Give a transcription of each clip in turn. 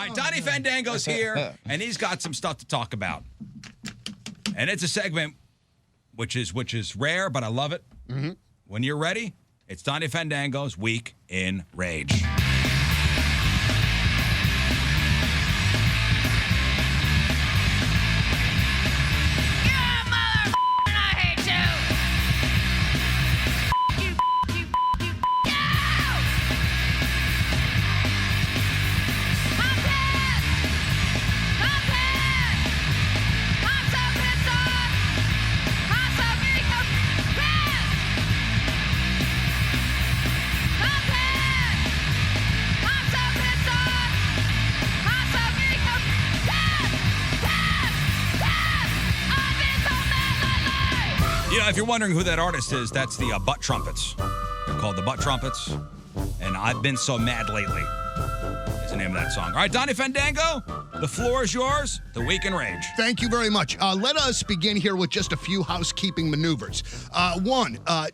right, Donny Fandango's here, and he's got some stuff to talk about. And it's a segment which is rare, but I love it. Mm-hmm. When you're ready, it's Donny Fandango's Week in Rage. If you're wondering who that artist is, that's the Butt Trumpets. They're called the Butt Trumpets. And I've Been So Mad Lately is the name of that song. All right, Donny Fandango, the floor is yours. The Week in Rage. Thank you very much. Let us begin here with just a few housekeeping maneuvers.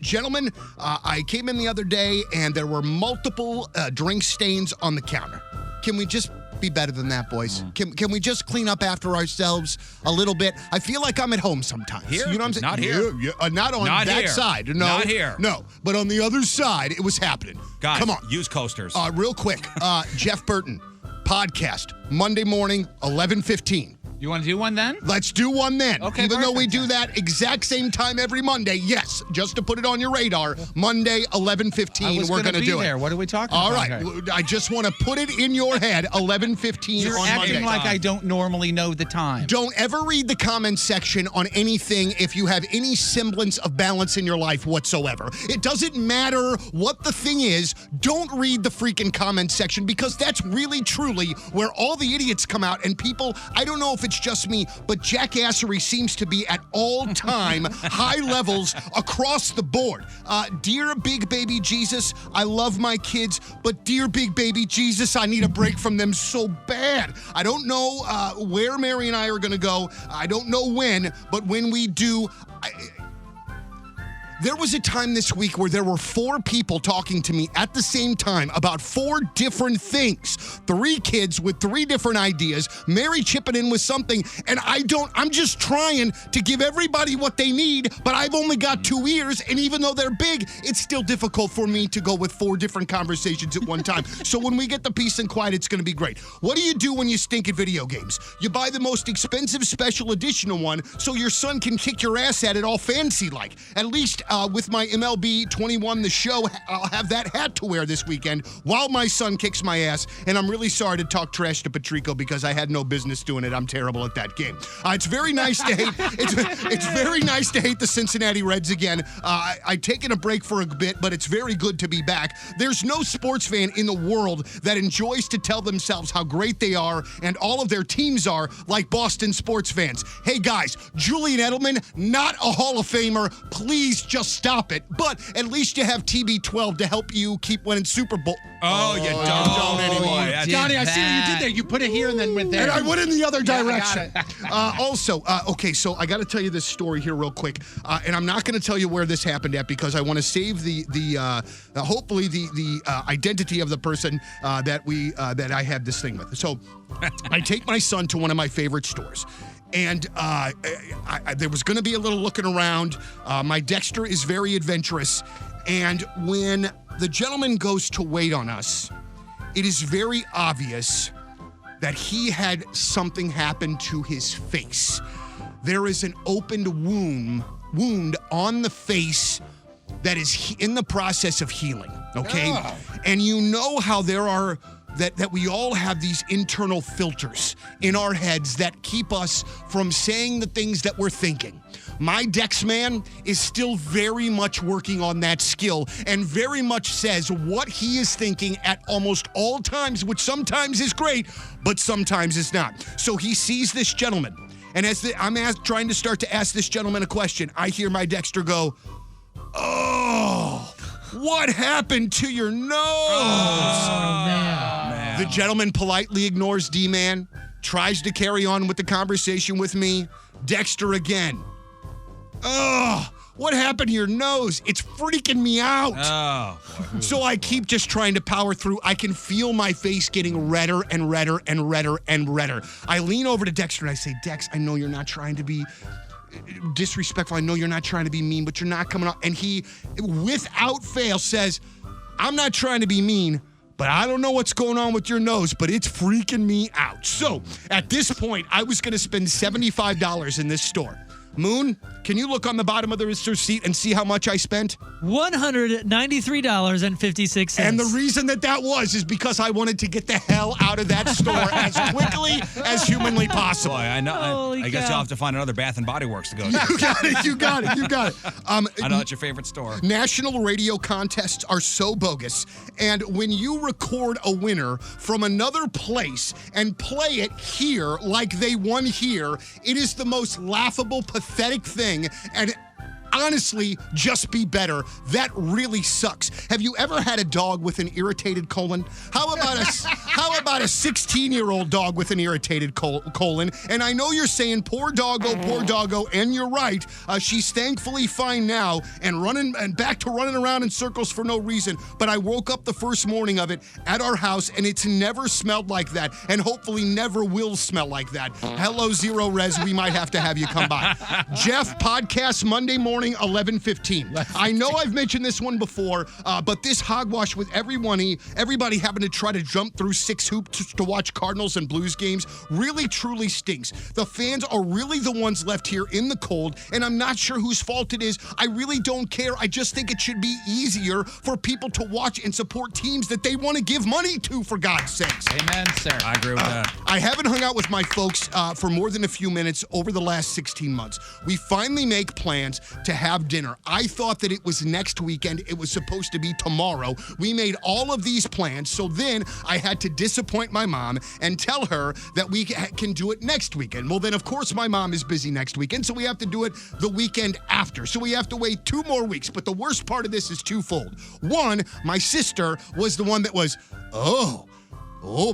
Gentlemen, I came in the other day and there were multiple drink stains on the counter. Can we just be better than that, boys? Can we just clean up after ourselves a little bit? I feel like I'm at home sometimes. Here? You know what I'm saying? Not here. Not on that here. side. No. Not here. No. But on the other side, it was happening. Guys, come on. Use coasters. Real quick. Jeff Burton, podcast, Monday morning, 11:15. You want to do one then? Let's do one then. Okay, Even though we perfect. do that exact same time every Monday, yes, just to put it on your radar, Monday, 11:15, we're going to do there. it. What are we talking All about? right. Okay. I just want to put it in your head, 11:15 You're on acting Monday. like I don't normally know the time. Don't ever read the comment section on anything if you have any semblance of balance in your life whatsoever. It doesn't matter what the thing is. Don't read the freaking comment section because that's really, truly where all the idiots come out and people, I don't know if it's just me, but jackassery seems to be at all-time high levels across the board. Dear Big Baby Jesus, I love my kids, but dear Big Baby Jesus, I need a break from them so bad. I don't know where Mary and I are going to go. I don't know when, but when we do, there was a time this week where there were 4 people talking to me at the same time about 4 different things. 3 kids with 3 different ideas. Mary chipping in with something, and I'm just trying to give everybody what they need, but I've only got 2 ears, and even though they're big, it's still difficult for me to go with 4 different conversations at one time. So when we get the peace and quiet, it's going to be great. What do you do when you stink at video games? You buy the most expensive special edition one so your son can kick your ass at it all fancy-like. At least with my MLB 21 The Show, I'll have that hat to wear this weekend while my son kicks my ass. And I'm really sorry to talk trash to Patrico because I had no business doing it. I'm terrible at that game. It's very nice to hate. It's very nice to hate the Cincinnati Reds again. I've taken a break for a bit, but it's very good to be back. There's no sports fan in the world that enjoys to tell themselves how great they are and all of their teams are like Boston sports fans. Hey guys, Julian Edelman, not a Hall of Famer. Please just stop it. But at least you have TB12 to help you keep winning Super Bowl. Oh, you don't anymore. Johnny, I see what you did there. You put it here and then went there. And I went in the other direction. I got Okay, so I got to tell you this story here real quick. And I'm not going to tell you where this happened at because I want to save hopefully the identity of the person that I had this thing with. So I take my son to one of my favorite stores. And there was going to be a little looking around. My Dexter is very adventurous. And when the gentleman goes to wait on us, it is very obvious that he had something happen to his face. There is an opened wound on the face that is in the process of healing, okay? Oh. And you know how there are... That we all have these internal filters in our heads that keep us from saying the things that we're thinking. My Dex man is still very much working on that skill and very much says what he is thinking at almost all times, which sometimes is great, but sometimes is not. So he sees this gentleman, and as I'm trying to start to ask this gentleman a question, I hear my Dexter go, "Oh, what happened to your nose?" Oh, man. The gentleman politely ignores D-Man, tries to carry on with the conversation with me. Dexter again. "Oh, what happened to your nose? It's freaking me out. Oh. So I keep just trying to power through. I can feel my face getting redder and redder and redder and redder. I lean over to Dexter and I say, Dex, I know you're not trying to be disrespectful. I know you're not trying to be mean, but you're not coming out. And he, without fail, says, I'm not trying to be mean, but I don't know what's going on with your nose, but it's freaking me out. So at this point, I was going to spend $75 in this store. Moon, can you look on the bottom of the receipt and see how much I spent? $193.56. And the reason that was is because I wanted to get the hell out of that store as quickly as humanly possible. Boy, I know. Holy I guess cow. you'll have to find another Bath and Body Works to go to. You got it. I know it's your favorite store. National radio contests are so bogus. And when you record a winner from another place and play it here like they won here, it is the most laughable, pathetic thing. And honestly, just be better. That really sucks. Have you ever had a dog with an irritated colon? How about a 16-year-old dog with an irritated colon? And I know you're saying, poor doggo, and you're right. She's thankfully fine now and back to running around in circles for no reason. But I woke up the first morning of it at our house, and it's never smelled like that, and hopefully never will smell like that. Hello, Zero Res. We might have to have you come by. Jeff, podcast Monday morning, 11:15. I know I've mentioned this one before, but this hogwash with everybody having to try to jump through 6 hoops to watch Cardinals and Blues games really truly stinks. The fans are really the ones left here in the cold, and I'm not sure whose fault it is. I really don't care. I just think it should be easier for people to watch and support teams that they want to give money to, for God's sakes. Amen, sir. I agree with that. I haven't hung out with my folks for more than a few minutes over the last 16 months. We finally make plans to have dinner. I thought that it was next weekend. It was supposed to be tomorrow. We made all of these plans, so then I had to disappoint my mom and tell her that we can do it next weekend. Well, then, of course, my mom is busy next weekend, so we have to do it the weekend after. So we have to wait 2 more weeks. But the worst part of this is twofold. One, my sister was the one that was,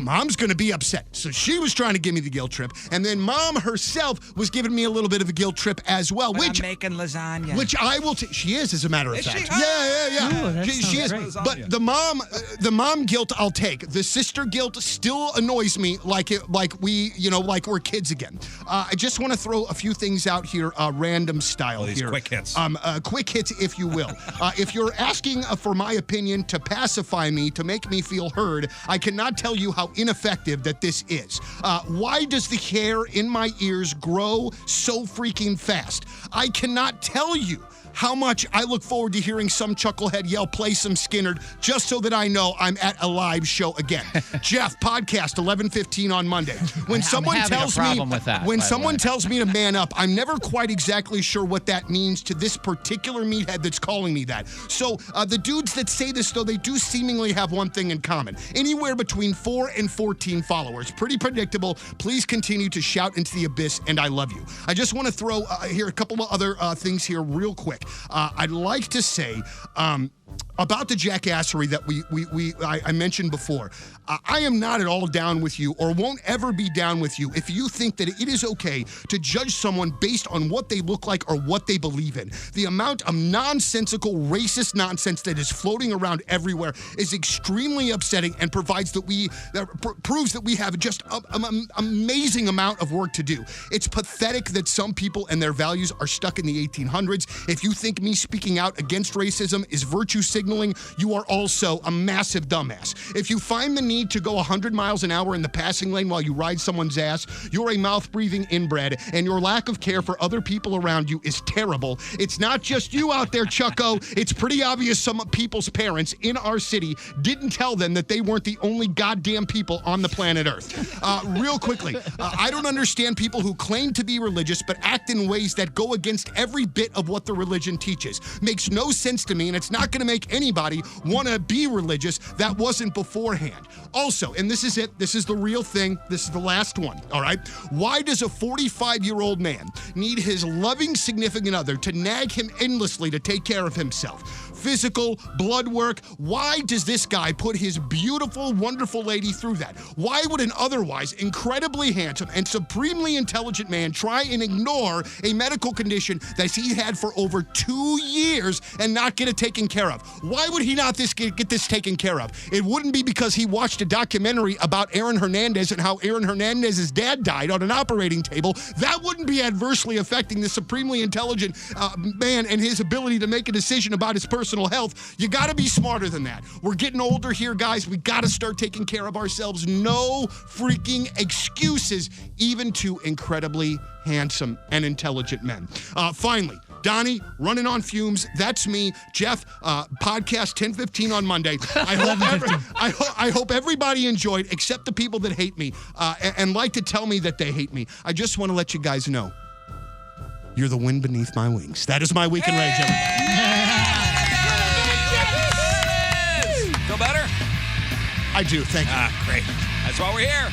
mom's going to be upset. So she was trying to give me the guilt trip. And then mom herself was giving me a little bit of a guilt trip as well. I'm making lasagna. Which I will take. She is, as a matter of fact. She? Yeah. Ooh, that She is. sounds great. But the mom guilt I'll take. The sister guilt still annoys me like we're kids again. I just want to throw a few things out here, random style these here. quick hits. Quick hits, if you will. If you're asking for my opinion to pacify me, to make me feel heard, I cannot tell you how ineffective that this is. Why does the hair in my ears grow so freaking fast? I cannot tell you how much I look forward to hearing some chucklehead yell, play some Skinnerd, just so that I know I'm at a live show again. Jeff, podcast 11:15 on Monday. When someone tells me to man up, I'm never quite exactly sure what that means to this particular meathead that's calling me that. So the dudes that say this, though, they do seemingly have one thing in common. Anywhere between 4 and 14 followers. Pretty predictable. Please continue to shout into the abyss, and I love you. I just want to throw here a couple of other things here real quick. I'd like to say about the jackassery that I mentioned before. I am not at all down with you, or won't ever be down with you, if you think that it is okay to judge someone based on what they look like or what they believe in. The amount of nonsensical, racist nonsense that is floating around everywhere is extremely upsetting and proves that we have just an amazing amount of work to do. It's pathetic that some people and their values are stuck in the 1800s. If you think me speaking out against racism is virtue signaling, you are also a massive dumbass. If you find the need to go 100 miles an hour in the passing lane while you ride someone's ass, you're a mouth-breathing inbred, and your lack of care for other people around you is terrible. It's not just you out there, Chucko. It's pretty obvious some people's parents in our city didn't tell them that they weren't the only goddamn people on the planet Earth. Real quickly, I don't understand people who claim to be religious but act in ways that go against every bit of what the religion teaches. Makes no sense to me, and it's not going to make anybody want to be religious that wasn't beforehand. Also, and this is it, this is the real thing, this is the last one, all right? Why does a 45-year-old man need his loving significant other to nag him endlessly to take care of himself? physical, blood work. Why does this guy put his beautiful, wonderful lady through that? Why would an otherwise incredibly handsome and supremely intelligent man try and ignore a medical condition that he had for over 2 years and not get it taken care of? Why would he not get this taken care of? It wouldn't be because he watched a documentary about Aaron Hernandez and how Aaron Hernandez's dad died on an operating table. That wouldn't be adversely affecting the supremely intelligent man and his ability to make a decision about his personal health. You got to be smarter than that. We're getting older here, guys. We got to start taking care of ourselves. No freaking excuses, even to incredibly handsome and intelligent men. Finally, Donnie, running on fumes. That's me. Jeff, podcast 10:15 on Monday. I hope everybody enjoyed, except the people that hate me and like to tell me that they hate me. I just want to let you guys know, you're the wind beneath my wings. That is my week in rage, everybody. Feel better? I do. Thank you. Great. That's why we're here.